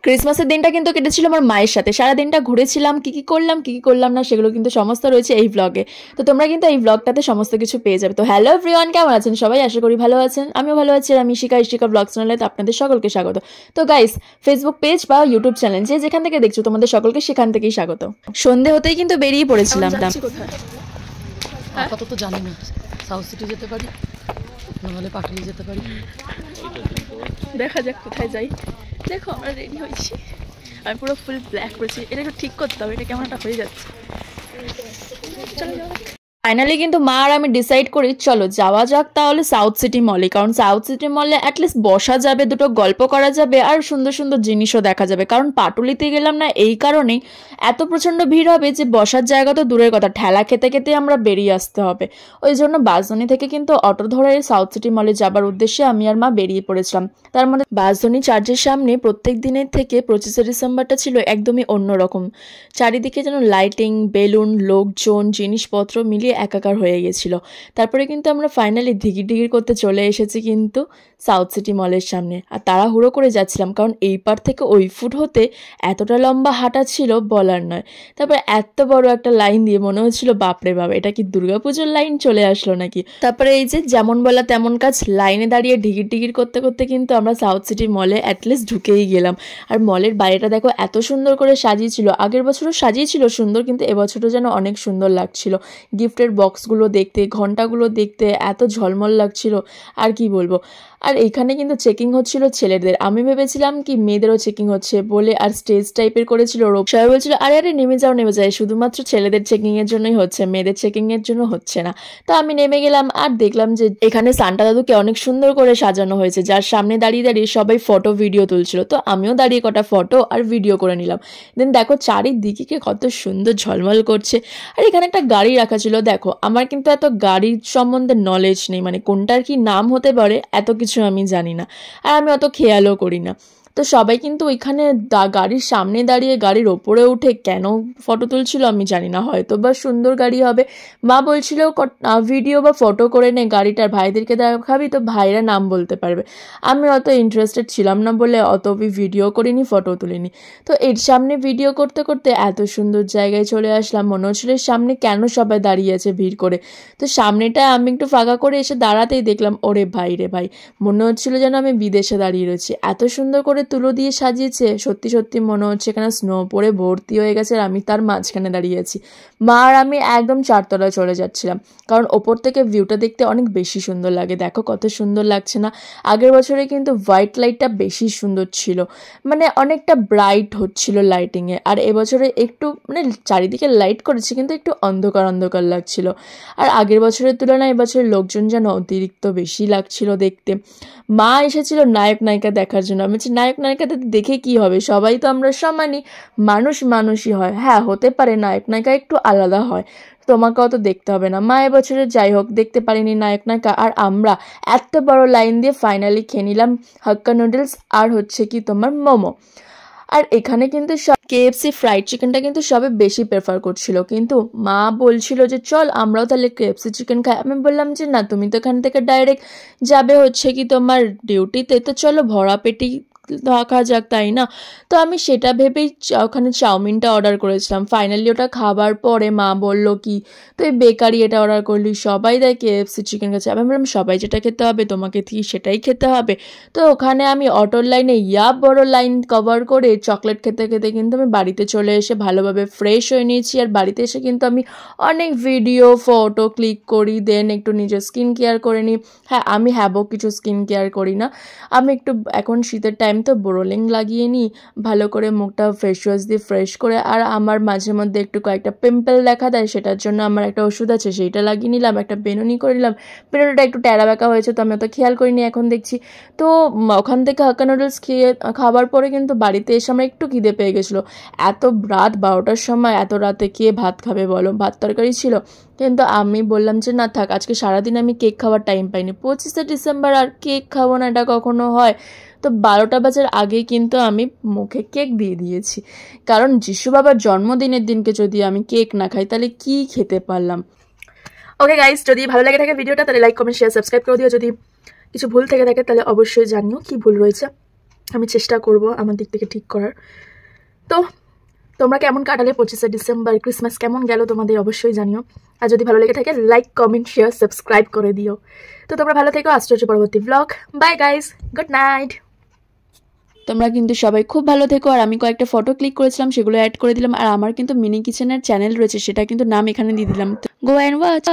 ক্রিসমাসের দিনটা কিন্তু কেটেছিল আমার মায়ের সাথে। সারা দিনটা ঘুরেছিলাম, কি কি করলাম না সেগুলো কিন্তু সমস্ত রয়েছে এই ব্লগে। তো তোমরা কিন্তু এই ব্লগটাতে সমস্ত কিছু পেয়ে যাবে। তো হ্যালো এভরিওয়ান, কেমন আছেন সবাই? আশা করি ভালো আছেন, আমিও ভালো আছি। আর আমি ইশিকা ব্লগ চ্যানেলে আপনাদের সকলকে স্বাগত। তো গাইস, ফেসবুক পেজ বা ইউটিউব চ্যানেল যেখান থেকে দেখছো তোমাদের সকলকে সেখান থেকেই স্বাগত। সন্ধে হতেই কিন্তু বেরিয়ে পড়েছিলাম। আপাতত তো জানি না, সাউথ সিটি যেতে পারি, নাহলে পাটুলি যেতে পারি, দেখা যাক কোথায় যাই। দেখো আমরা রেডি হয়েছি, আমি পুরো ফুল ব্ল্যাক করেছি। এটা একটু ঠিক করতে হবে, এটা কেমন একটা হয়ে যাচ্ছে। চলো ফাইনালি কিন্তু মা আর আমি ডিসাইড করি চলো যাওয়া যাক তাহলে সাউথ সিটি মলে। কারণ সাউথ সিটি মলে অ্যাটলিস্ট বসা যাবে, দুটো গল্প করা যাবে আর সুন্দর সুন্দর জিনিসও দেখা যাবে। কারণ পাটুলিতে গেলাম না এই কারণেই, এত প্রচণ্ড ভিড় হবে যে বসার জায়গা তো দূরের কথা, ঠেলা খেতে খেতে আমরা বেরিয়ে আসতে হবে। ওই জন্য বাসধনী থেকে কিন্তু অটো ধরে সাউথ সিটি মলে যাবার উদ্দেশ্যে আমি আর মা বেরিয়ে পড়েছিলাম। তার মধ্যে বাসধনী চার্চের সামনে প্রত্যেক দিনের থেকে 25শে ডিসেম্বরটা ছিল একদমই অন্যরকম। চারিদিকে যেন লাইটিং, বেলুন, লোকজন, জিনিসপত্র মিলিয়ে একাকার হয়ে গেছিল। তারপরে কিন্তু আমরা ফাইনালি ঢিগির করতে চলে এসেছি কিন্তু সাউথ সিটি মলের সামনে। আর তাড়াহুড়ো করে যাচ্ছিলাম কারণ এই পার থেকে ওই ফুট হতে এতটা লম্বা হাঁটা ছিল বলার নয়। তারপর এত বড় একটা লাইন দিয়ে মনে হচ্ছিল বাপরে বাপ, এটা কি দুর্গাপুজোর লাইন চলে আসলো নাকি। তারপরে এই যে যেমন বলা তেমন কাজ, লাইনে দাঁড়িয়ে ঢিগির করতে করতে কিন্তু আমরা সাউথ সিটি মলে অ্যাটলিস্ট ঢুকেই গেলাম। আর মলের বাইরেটা দেখো এত সুন্দর করে সাজিয়েছিল, আগের বছরও সাজিয়েছিল সুন্দর, কিন্তু এবছরও যেন অনেক সুন্দর লাগছিল। গিফটের বক্সগুলো দেখতে, ঘন্টাগুলো দেখতে এত ঝলমল লাগছিল আর কি বলবো। আর এইখানে কিন্তু চেকিং হচ্ছিল ছেলেদের, আমি ভেবেছিলাম কি মেয়েদেরও চেকিং হচ্ছে বলে, আর স্টেজ টাইপের করেছিল। সবাই বলছিল আরে আরে নেমে যাও, শুধুমাত্র ছেলেদের চেকিংয়ের জন্যই হচ্ছে, মেয়েদের চেকিংয়ের জন্য হচ্ছে না। তো আমি নেমে গেলাম আর দেখলাম যে এখানে সান্টা দাদুকে অনেক সুন্দর করে সাজানো হয়েছে, যার সামনে দাঁড়িয়ে দাঁড়িয়ে সবাই ফটো ভিডিও তুলছিল। তো আমিও দাঁড়িয়ে কটা ফটো আর ভিডিও করে নিলাম। দেন দেখো চারিদিকে কত সুন্দর ঝলমল করছে। আর এখানে একটা গাড়ি রাখা ছিল। দেখো আমার কিন্তু এত গাড়ির সম্বন্ধে নলেজ নেই, মানে কোনটার কি নাম হতে পারে এত কিছু আমি জানি না, আর আমি অত খেয়ালও করি না। তো সবাই কিন্তু ওইখানে গাড়ির সামনে দাঁড়িয়ে গাড়ির ওপরে উঠে কেন ফটো তুলছিল আমি জানি না, হয়তো বা সুন্দর গাড়ি হবে। মা বলছিল ভিডিও বা ফটো করে নে, গাড়িটার ভাইদেরকে দেখাবি তো ভাইরা নাম বলতে পারবে। আমি অত ইন্টারেস্টেড ছিলাম না বলে অত ভিডিও করিনি, ফটো তুলিনি। তো এর সামনে ভিডিও করতে করতে এত সুন্দর জায়গায় চলে আসলাম, মনে হচ্ছিল সামনে কেন সবাই দাঁড়িয়ে আছে ভিড় করে। তো সামনেটা আমি একটু ফাঁকা করে এসে দাঁড়াতেই দেখলাম ওরে ভাই রে ভাই, মনে হচ্ছিল যেন আমি বিদেশে দাঁড়িয়ে রয়েছি। এত সুন্দর করে তুলো দিয়ে সাজিয়েছে, সত্যি সত্যি মনে হচ্ছে এখানে স্নো পরে ভর্তি হয়ে গেছে আর আমি তার মাঝখানে দাঁড়িয়ে আছি। মা আর আমি একদম চারতলায় চলে যাচ্ছিলাম, কারণ ওপর থেকে ভিউটা দেখতে অনেক বেশি সুন্দর লাগে। দেখো কত সুন্দর লাগছে না। আগের বছরে কিন্তু হোয়াইট লাইটটা বেশি সুন্দর ছিল, মানে অনেকটা ব্রাইট হচ্ছিল লাইটিংয়ে। আর এবছরে একটু মানে চারিদিকে লাইট করেছে কিন্তু একটু অন্ধকার অন্ধকার লাগছিল। আর আগের বছরের তুলনায় এবছরের লোকজন যেন অতিরিক্ত বেশি লাগছিল দেখতে। মা এসেছিল নায়ক নায়িকা দেখার জন্য। আমি বলছি নায়ক নায়িকাদের দেখে কি হবে, সবাই তো আমরা সমানই, মানুষই হয়। হ্যাঁ হতে পারে নায়ক নায়িকা একটু আলাদা হয়, তোমাকে অত দেখতে হবে না। মা এবছরে যাই হোক দেখতে পারিনি নায়ক নায়িকা। আর আমরা এত বড় লাইন দিয়ে ফাইনালি খেয়ে নিলাম হাক্কা নুডলস আর হচ্ছে কি তোমার মোমো। আর এখানে কিন্তু সব KFC ফ্রাইড চিকেনটা কিন্তু সবে বেশি প্রেফার করছিল, কিন্তু মা বলছিল যে চল আমরাও তাহলে KFC চিকেন খাই। আমি বললাম যে না, তুমি তো এখান থেকে ডাইরেক্ট যাবে হচ্ছে কি তোমার ডিউটিতে, তো চলো ভরা পেটি দেখা যাক, তাই না? তো আমি সেটা ভেবেই ওখানে চাউমিনটা অর্ডার করেছিলাম। ফাইনালি ওটা খাবার পরে মা বলল কি তুই বেকারি এটা অর্ডার করলি, সবাই দেয় KFC চিকেন খাচ্ছে। আমি বললাম সবাই যেটা খেতে হবে তোমাকে কি সেটাই খেতে হবে। তো ওখানে আমি অটোর লাইনে বড় লাইন কভার করে চকলেট খেতে খেতে কিন্তু আমি বাড়িতে চলে এসে ভালোভাবে ফ্রেশ হয়ে নিয়েছি। আর বাড়িতে এসে কিন্তু আমি অনেক ভিডিও ফটো ক্লিক করি, দেন একটু নিজের স্কিন কেয়ার করে নিই। হ্যাঁ আমি কিছু স্কিন কেয়ার করি না, আমি একটু এখন শীতের টাইম তো বোরোলিং লাগিয়ে নিই ভালো করে, মুখটা ফেস ওয়াশ দিয়ে ফ্রেশ করে। আর আমার মাঝে মধ্যে একটু কয়েকটা পিম্পল দেখা দেয়, সেটার জন্য আমার একটা ওষুধ আছে সেইটা লাগিয়ে নিলাম, একটা বেনুনি করে নিলাম। বেনুনিটা একটু ট্যাড়া ব্যাকা হয়েছে তো আমি অত খেয়াল করিনি, এখন দেখছি। তো ওখান থেকে হাক্কা নুডলস খাবার পরে কিন্তু বাড়িতে এসে আমার একটু খিদে পেয়ে গেছিলো। এত রাত 12টার সময় এত রাতে কে ভাত খাবে বলো, ভাত তরকারি ছিল। কিন্তু আমি বললাম যে না থাক, আজকে সারাদিন আমি কেক খাওয়ার টাইম পাইনি, 25শে ডিসেম্বর আর কেক খাবো না, এটা কখনো হয়? তো 12টা বাজার আগেই কিন্তু আমি মুখে কেক দিয়ে দিয়েছি, কারণ যিশু বাবার জন্মদিনের দিনকে যদি আমি কেক না খাই তাহলে কি খেতে পারলাম। ওকে গাইস, যদি ভালো লাগে থাকে ভিডিওটা তাহলে লাইক কমেন্ট শেয়ার সাবস্ক্রাইব করে দিও। যদি কিছু ভুল থেকে থাকে তাহলে অবশ্যই জানিও কি ভুল রয়েছে। আমি চেষ্টা করব আমার দিক থেকে ঠিক করার। তো তোমরা কেমন কাটালে 25শে ডিসেম্বর, ক্রিসমাস কেমন গেল তোমাদের অবশ্যই জানিও। আর যদি ভালো লেগে থাকে লাইক, কমেন্ট, শেয়ার, সাবস্ক্রাইব করে দিও। তো তোমরা ভালো থেকো, আসতে হচ্ছে পরবর্তী blog. Bye guys, good night. তোমরা কিন্তু সবাই খুব ভালো থেকো। আর আমি কয়েকটা ফটো ক্লিক করেছিলাম, সেগুলো অ্যাড করে দিলাম। আর আমার কিন্তু মিনি কিচেনের চ্যানেল রয়েছে, সেটা কিন্তু নাম এখানে দিয়ে দিলাম। Go and watch.